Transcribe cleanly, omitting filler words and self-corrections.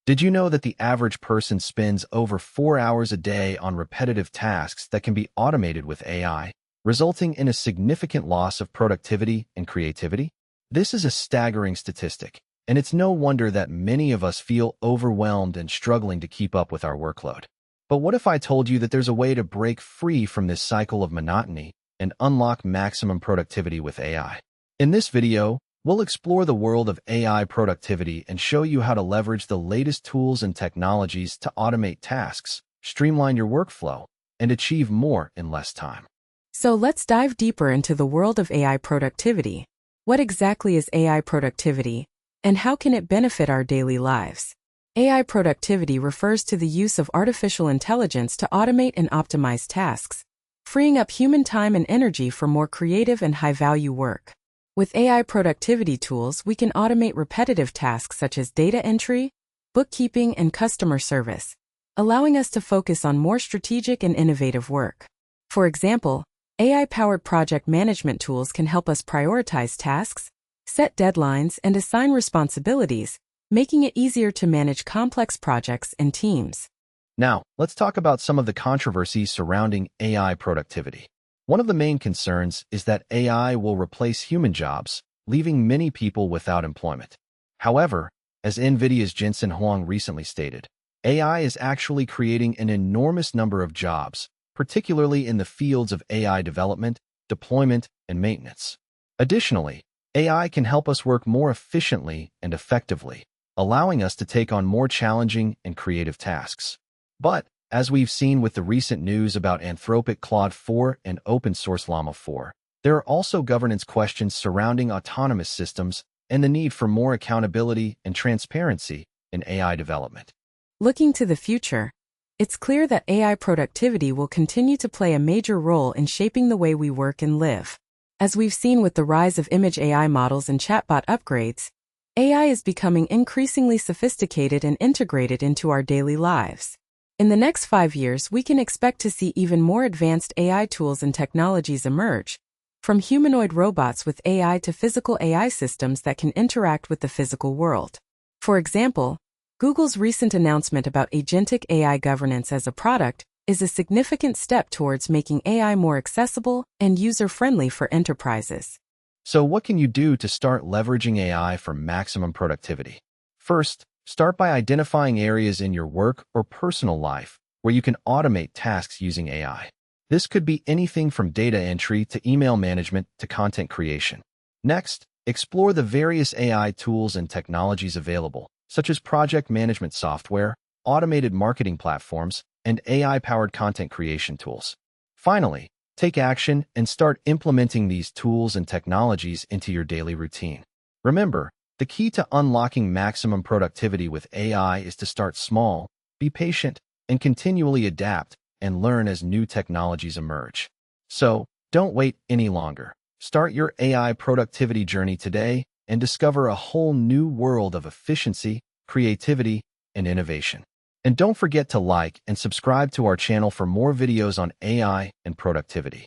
Did you know that the average person spends over 4 hours a day on repetitive tasks that can be automated with AI, resulting in a significant loss of productivity and creativity? This is a staggering statistic, and it's no wonder that many of us feel overwhelmed and struggling to keep up with our workload. But what if I told you that there's a way to break free from this cycle of monotony and unlock maximum productivity with AI? In this video, we'll explore the world of AI productivity and show you how to leverage the latest tools and technologies to automate tasks, streamline your workflow, and achieve more in less time. So let's dive deeper into the world of AI productivity. What exactly is AI productivity, and how can it benefit our daily lives? AI productivity refers to the use of artificial intelligence to automate and optimize tasks, freeing up human time and energy for more creative and high-value work. With AI productivity tools, we can automate repetitive tasks such as data entry, bookkeeping, and customer service, allowing us to focus on more strategic and innovative work. For example, AI-powered project management tools can help us prioritize tasks, set deadlines, and assign responsibilities, making it easier to manage complex projects and teams. Now, let's talk about some of the controversies surrounding AI productivity. One of the main concerns is that AI will replace human jobs, leaving many people without employment. However, as NVIDIA's Jensen Huang recently stated, AI is actually creating an enormous number of jobs, particularly in the fields of AI development, deployment, and maintenance. Additionally, AI can help us work more efficiently and effectively, allowing us to take on more challenging and creative tasks. But, as we've seen with the recent news about Anthropic Claude 4 and open-source Llama 4, there are also governance questions surrounding autonomous systems and the need for more accountability and transparency in AI development. Looking to the future, it's clear that AI productivity will continue to play a major role in shaping the way we work and live. As we've seen with the rise of image AI models and chatbot upgrades, AI is becoming increasingly sophisticated and integrated into our daily lives. In the next 5 years, we can expect to see even more advanced AI tools and technologies emerge, from humanoid robots with AI to physical AI systems that can interact with the physical world. For example, Google's recent announcement about agentic AI governance as a product is a significant step towards making AI more accessible and user-friendly for enterprises. So what can you do to start leveraging AI for maximum productivity? First, start by identifying areas in your work or personal life where you can automate tasks using AI. This could be anything from data entry to email management to content creation. Next, explore the various AI tools and technologies available, such as project management software, automated marketing platforms, and AI-powered content creation tools. Finally, take action and start implementing these tools and technologies into your daily routine. Remember, the key to unlocking maximum productivity with AI is to start small, be patient, and continually adapt and learn as new technologies emerge. So, don't wait any longer. Start your AI productivity journey today and discover a whole new world of efficiency, creativity, and innovation. And don't forget to like and subscribe to our channel for more videos on AI and productivity.